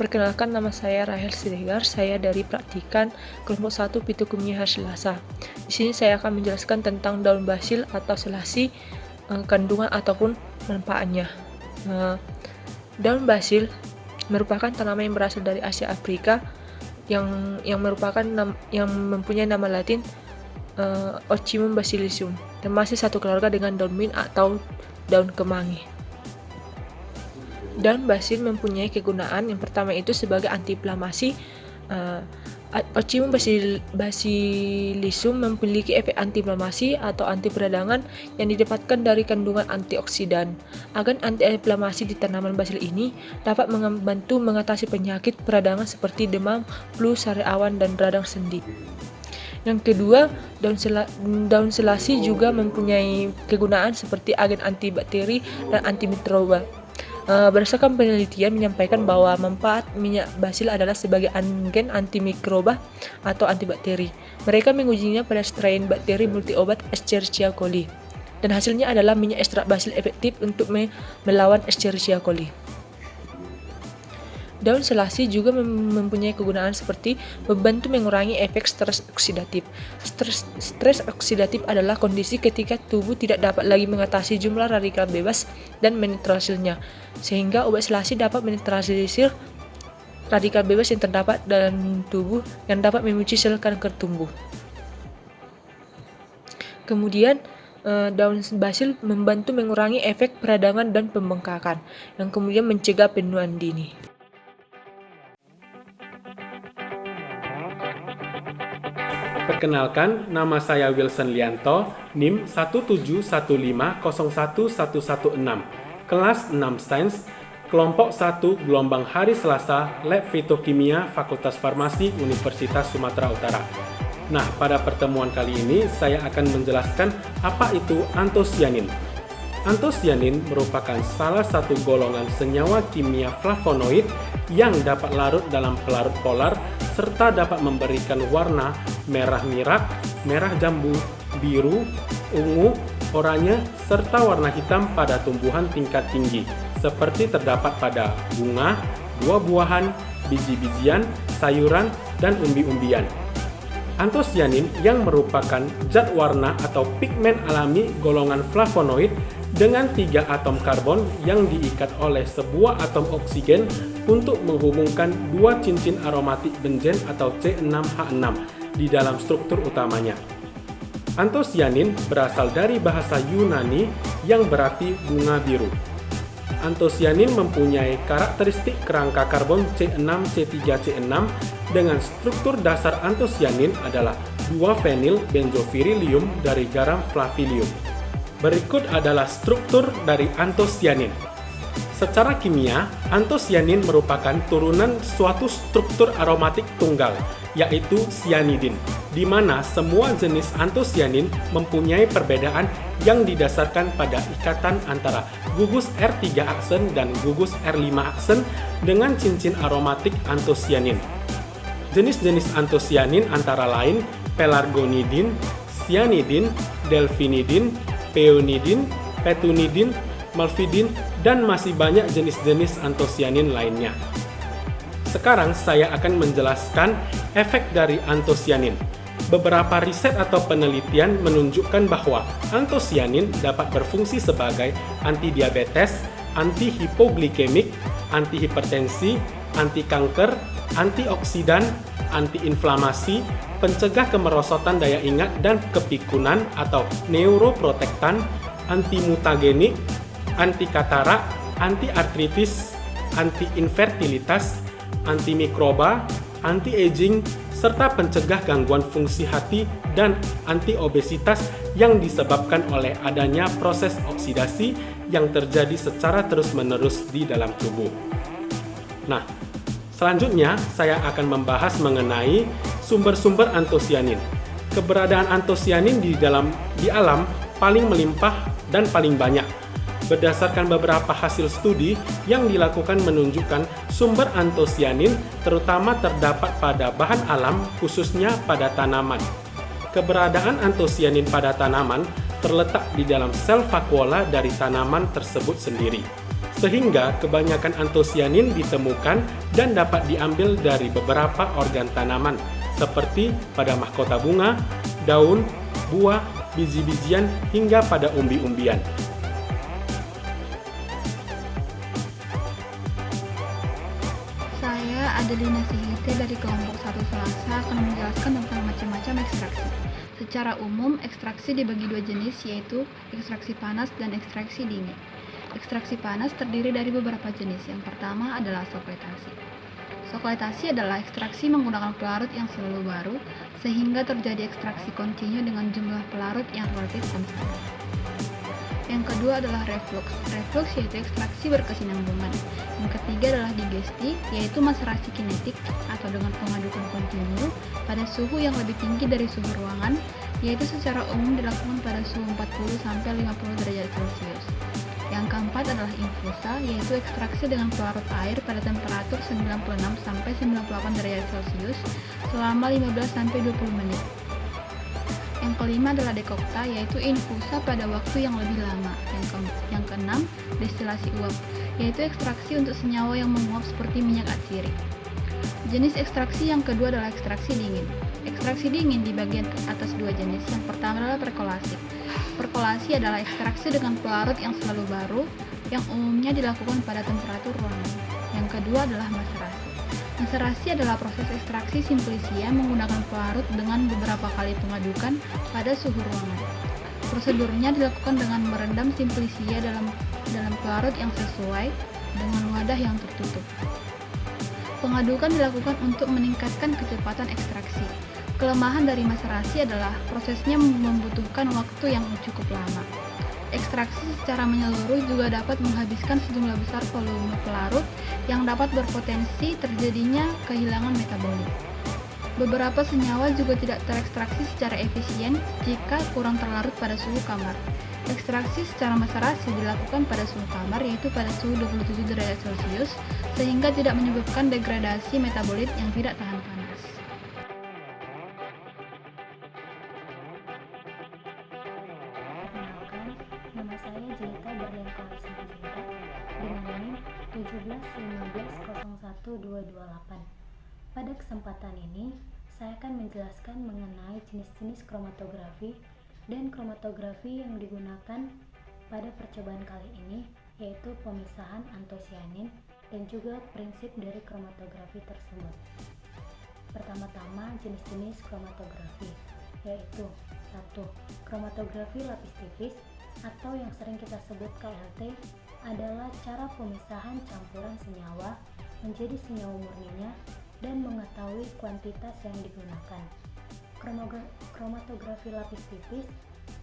Perkenalkan, nama saya Rahel Siregar. Saya dari praktikan kelompok 1 Fitokimia Selasa. Di sini saya akan menjelaskan tentang daun basil atau selasi, kandungan ataupun manfaatnya. Daun basil merupakan tanaman yang berasal dari Asia Afrika yang mempunyai nama Latin Ocimum basilicum, termasuk satu keluarga dengan daun mint atau daun kemangi. Daun basil mempunyai kegunaan yang pertama itu sebagai antiinflamasi. Ocimum basilicum memiliki efek antiinflamasi atau anti peradangan yang didapatkan dari kandungan antioksidan. Agen antiinflamasi di tanaman basil ini dapat membantu mengatasi penyakit peradangan seperti demam, flu, sariawan, dan radang sendi. Yang kedua, daun selasi juga mempunyai kegunaan seperti agen antibakteri dan antimikroba. Berdasarkan penelitian menyampaikan bahwa manfaat minyak basil adalah sebagai agen antimikroba atau antibakteri. Mereka mengujinya pada strain bakteri multiobat Escherichia coli, dan hasilnya adalah minyak ekstrak basil efektif untuk melawan Escherichia coli. Daun selasi juga mempunyai kegunaan seperti membantu mengurangi efek stres oksidatif. Stres oksidatif adalah kondisi ketika tubuh tidak dapat lagi mengatasi jumlah radikal bebas dan menetralisirnya, sehingga obat selasi dapat menetralisir radikal bebas yang terdapat dalam tubuh yang dapat memicu sel kanker tumbuh. Kemudian, daun basil membantu mengurangi efek peradangan dan pembengkakan, yang kemudian mencegah penuaan dini. Perkenalkan, nama saya Wilson Lianto, NIM 171501116, kelas 6 Sains, kelompok 1 gelombang hari Selasa, Lab Fitokimia, Fakultas Farmasi, Universitas Sumatera Utara. Nah, pada pertemuan kali ini saya akan menjelaskan apa itu antosianin. Antosianin merupakan salah satu golongan senyawa kimia flavonoid yang dapat larut dalam pelarut polar serta dapat memberikan warna merah mirak, merah jambu, biru, ungu, oranye, serta warna hitam pada tumbuhan tingkat tinggi, seperti terdapat pada bunga, buah-buahan, biji-bijian, sayuran, dan umbi-umbian. Antosianin yang merupakan zat warna atau pigmen alami golongan flavonoid dengan 3 atom karbon yang diikat oleh sebuah atom oksigen untuk menghubungkan 2 cincin aromatik benzen atau C6H6 di dalam struktur utamanya. Antosianin berasal dari bahasa Yunani yang berarti bunga biru. Antosianin mempunyai karakteristik kerangka karbon C6C3C6 dengan struktur dasar antosianin adalah 2-fenil benzopyrrolium dari garam flavilium. Berikut adalah struktur dari antosianin. Secara kimia, antosianin merupakan turunan suatu struktur aromatik tunggal, yaitu cyanidin, di mana semua jenis antosianin mempunyai perbedaan yang didasarkan pada ikatan antara gugus R3 aksen dan gugus R5 aksen dengan cincin aromatik antosianin. Jenis-jenis antosianin antara lain pelargonidin, cyanidin, delfinidin, peonidin, petunidin, malvidin, dan masih banyak jenis-jenis antosianin lainnya. Sekarang saya akan menjelaskan efek dari antosianin. Beberapa riset atau penelitian menunjukkan bahwa antosianin dapat berfungsi sebagai antidiabetes, antihipoglikemik, antihipertensi, anti kanker, antioksidan, antiinflamasi, pencegah kemerosotan daya ingat dan kepikunan atau neuroprotektan, antimutagenik, anti katarak, anti artritis, anti infertilitas, antimikroba, anti aging, serta pencegah gangguan fungsi hati dan anti obesitas yang disebabkan oleh adanya proses oksidasi yang terjadi secara terus-menerus di dalam tubuh. Nah, selanjutnya saya akan membahas mengenai sumber-sumber antosianin. Keberadaan antosianin di alam paling melimpah dan paling banyak. Berdasarkan beberapa hasil studi yang dilakukan menunjukkan sumber antosianin terutama terdapat pada bahan alam, khususnya pada tanaman. Keberadaan antosianin pada tanaman terletak di dalam sel vakuola dari tanaman tersebut sendiri. sehingga kebanyakan antosianin ditemukan dan dapat diambil dari beberapa organ tanaman, seperti pada mahkota bunga, daun, buah, biji-bijian, hingga pada umbi-umbian. Saya Adelina Sihite dari kelompok 1 Selasa akan menjelaskan tentang macam-macam ekstraksi. Secara umum, ekstraksi dibagi dua jenis, yaitu ekstraksi panas dan ekstraksi dingin. Ekstraksi panas terdiri dari beberapa jenis. Yang pertama adalah sokletasi. Sokletasi adalah ekstraksi menggunakan pelarut yang selalu baru, sehingga terjadi ekstraksi kontinu dengan jumlah pelarut yang relatif konstan. Yang kedua adalah reflux. Reflux yaitu ekstraksi berkesinambungan. Yang ketiga adalah digesti, yaitu maserasi kinetik atau dengan pengadukan kontinu pada suhu yang lebih tinggi dari suhu ruangan, yaitu secara umum dilakukan pada suhu 40-50 derajat Celcius. Yang keempat adalah infusa, yaitu ekstraksi dengan pelarut air pada temperatur 96-98 derajat Celcius selama 15-20 menit. Yang kelima adalah dekokta, yaitu infusa pada waktu yang lebih lama. Yang keenam, destilasi uap, yaitu ekstraksi untuk senyawa yang menguap seperti minyak atsiri. Jenis ekstraksi yang kedua adalah ekstraksi dingin. Ekstraksi dingin dibagi atas dua jenis. Yang pertama adalah perkolasi. Perkolasi adalah ekstraksi dengan pelarut yang selalu baru, yang umumnya dilakukan pada temperatur ruangan. Yang kedua adalah maserasi. Maserasi adalah proses ekstraksi simplisia menggunakan pelarut dengan beberapa kali pengadukan pada suhu ruangan. Prosedurnya dilakukan dengan merendam simplisia dalam pelarut yang sesuai dengan wadah yang tertutup. Pengadukan dilakukan untuk meningkatkan kecepatan ekstraksi. Kelemahan dari maserasi adalah prosesnya membutuhkan waktu yang cukup lama. Ekstraksi secara menyeluruh juga dapat menghabiskan sejumlah besar volume pelarut yang dapat berpotensi terjadinya kehilangan metabolit. Beberapa senyawa juga tidak terekstraksi secara efisien jika kurang terlarut pada suhu kamar. Ekstraksi secara maserasi dilakukan pada suhu kamar, yaitu pada suhu 27 derajat Celcius, sehingga tidak menyebabkan degradasi metabolit yang tidak tahan panas. Perkenalkan, nama saya Jelita Berliankoa Sinta dengan NIM 171501228. Pada kesempatan ini, saya akan menjelaskan mengenai jenis-jenis kromatografi dan kromatografi yang digunakan pada percobaan kali ini, yaitu pemisahan antosianin dan juga prinsip dari kromatografi tersebut. Pertama-tama, jenis-jenis kromatografi, yaitu 1. Kromatografi lapis tipis atau yang sering kita sebut KLT adalah cara pemisahan campuran senyawa menjadi senyawa murninya dan mengetahui kuantitas yang digunakan. Kromatografi lapis tipis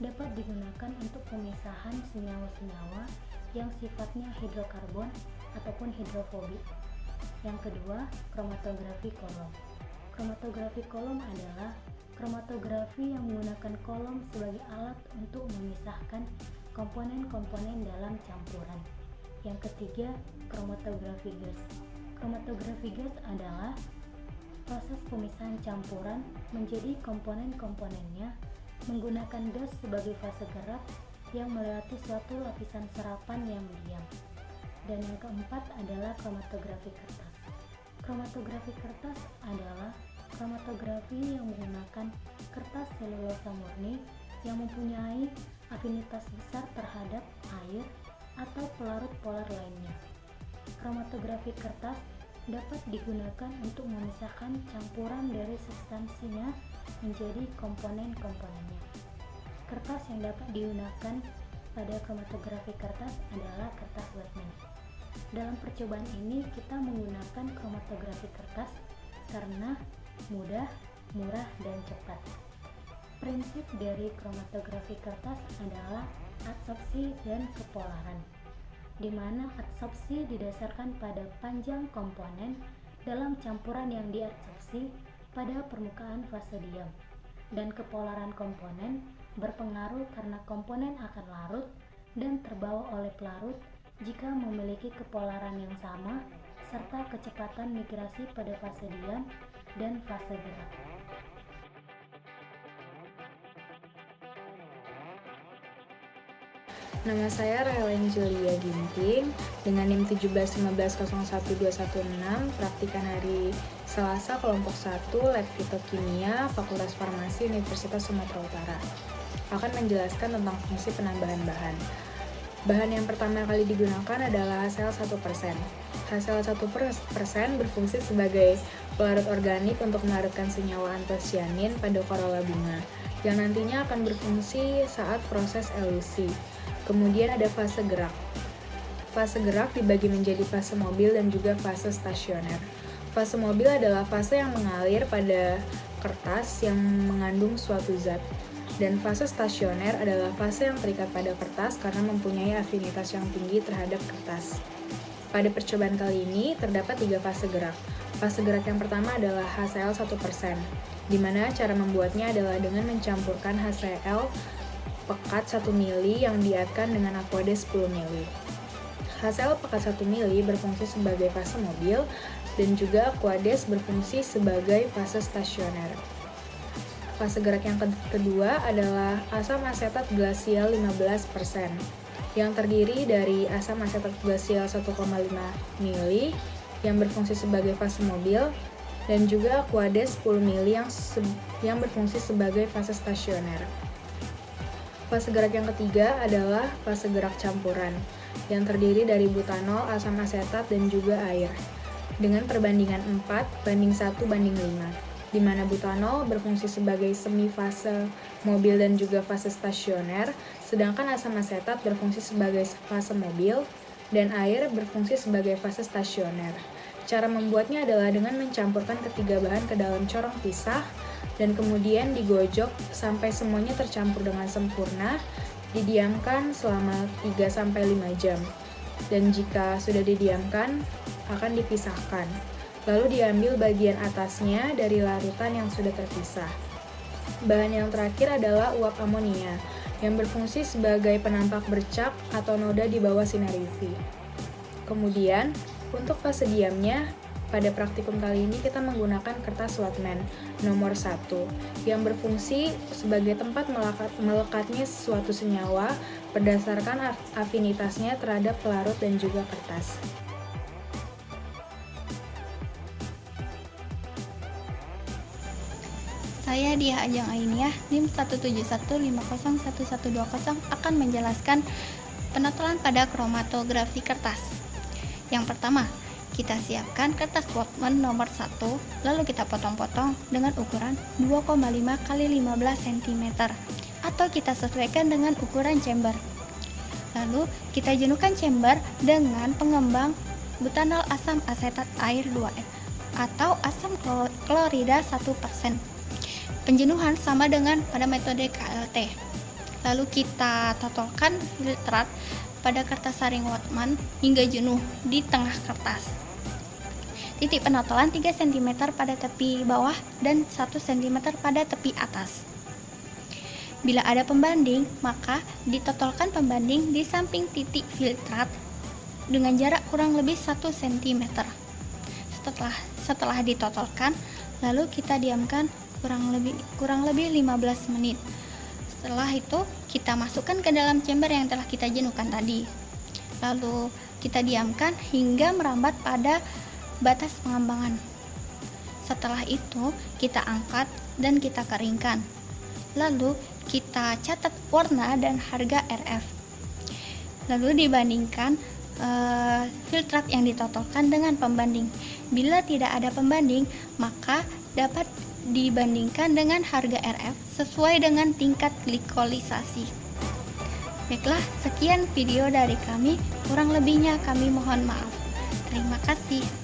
dapat digunakan untuk pemisahan senyawa-senyawa yang sifatnya hidrokarbon ataupun hidrofobik. Yang kedua, kromatografi kolom. Kromatografi kolom adalah kromatografi yang menggunakan kolom sebagai alat untuk memisahkan komponen-komponen dalam campuran. Yang ketiga, kromatografi gas. Kromatografi gas adalah proses pemisahan campuran menjadi komponen-komponennya menggunakan gas sebagai fase gerak yang melewati suatu lapisan serapan yang diam. Dan yang keempat adalah kromatografi kertas. Kromatografi kertas adalah kromatografi yang menggunakan kertas selulosa murni yang mempunyai afinitas besar terhadap air atau pelarut polar lainnya. Kromatografi kertas dapat digunakan untuk memisahkan campuran dari substansinya menjadi komponen-komponennya. Kertas yang dapat digunakan pada kromatografi kertas adalah kertas Whatman. Dalam percobaan ini kita menggunakan kromatografi kertas karena mudah, murah, dan cepat. Prinsip dari kromatografi kertas adalah adsorpsi dan kepolaran, di mana adsorpsi didasarkan pada panjang komponen dalam campuran yang diadsorpsi pada permukaan fase diam, dan kepolaran komponen berpengaruh karena komponen akan larut dan terbawa oleh pelarut jika memiliki kepolaran yang sama serta kecepatan migrasi pada fase diam dan fase gerak. Nama saya Rahelin Julia Ginting dengan NIM 171501216, praktikan hari Selasa kelompok 1 Lab Fitokimia Fakultas Farmasi Universitas Sumatera Utara. Akan menjelaskan tentang fungsi penambahan bahan. Bahan yang pertama kali digunakan adalah HCl 1%. HCl 1% berfungsi sebagai pelarut organik untuk melarutkan senyawa antosianin pada korola bunga, yang nantinya akan berfungsi saat proses elusi. Kemudian ada fase gerak. Fase gerak dibagi menjadi fase mobil dan juga fase stasioner. Fase mobil adalah fase yang mengalir pada kertas yang mengandung suatu zat. Dan fase stasioner adalah fase yang terikat pada kertas karena mempunyai afinitas yang tinggi terhadap kertas. Pada percobaan kali ini terdapat 3 fase gerak. Fase gerak yang pertama adalah HCl 1%, di mana cara membuatnya adalah dengan mencampurkan HCl pekat 1 mili yang diadkan dengan Aquades 10 mili. HCl pekat 1 mili berfungsi sebagai fase mobil dan juga Aquades berfungsi sebagai fase stasioner. Fase gerak yang kedua adalah asam asetat glasial 15%, yang terdiri dari asam asetat glasial 1,5 mili yang berfungsi sebagai fase mobil dan juga Aquades 10 mili yang berfungsi sebagai fase stasioner. Fase gerak yang ketiga adalah fase gerak campuran, yang terdiri dari butanol, asam asetat, dan juga air, dengan perbandingan 4:1:5, di mana butanol berfungsi sebagai semifase mobil dan juga fase stasioner, sedangkan asam asetat berfungsi sebagai fase mobil, dan air berfungsi sebagai fase stasioner. Cara membuatnya adalah dengan mencampurkan ketiga bahan ke dalam corong pisah, dan kemudian digojok sampai semuanya tercampur dengan sempurna, didiamkan selama 3-5 jam. Dan jika sudah didiamkan, akan dipisahkan. Lalu diambil bagian atasnya dari larutan yang sudah terpisah. Bahan yang terakhir adalah uap amonia, yang berfungsi sebagai penampak bercak atau noda di bawah sinar UV. Kemudian, untuk fase diamnya, pada praktikum kali ini kita menggunakan kertas Whatman nomor 1 yang berfungsi sebagai tempat melekatnya suatu senyawa berdasarkan afinitasnya terhadap pelarut dan juga kertas. Saya Dia Ajeng Ainiah, NIM 171501120 akan menjelaskan penotolan pada kromatografi kertas. Yang pertama, kita siapkan kertas Whatman nomor 1, lalu kita potong-potong dengan ukuran 2,5 x 15 cm atau kita sesuaikan dengan ukuran chamber. Lalu kita jenuhkan chamber dengan pengembang butanol asam asetat air 2F atau asam klorida 1%. Penjenuhan sama dengan pada metode KLT. Lalu kita totolkan filtrat pada kertas saring Whatman hingga jenuh di tengah kertas. Titik penotolan 3 cm pada tepi bawah dan 1 cm pada tepi atas. Bila ada pembanding, maka ditotolkan pembanding di samping titik filtrat dengan jarak kurang lebih 1 cm. Setelah ditotolkan, lalu kita diamkan kurang lebih 15 menit. Setelah itu, kita masukkan ke dalam chamber yang telah kita jenuhkan tadi. Lalu kita diamkan hingga merambat pada batas pengembangan. Setelah itu, kita angkat dan kita keringkan. Lalu, kita catat warna dan harga RF. Lalu dibandingkan filtrat yang ditotolkan dengan pembanding. Bila tidak ada pembanding, maka dapat dibandingkan dengan harga RF sesuai dengan tingkat glikolisasi. Baiklah, sekian video dari kami. Kurang lebihnya kami mohon maaf. Terima kasih.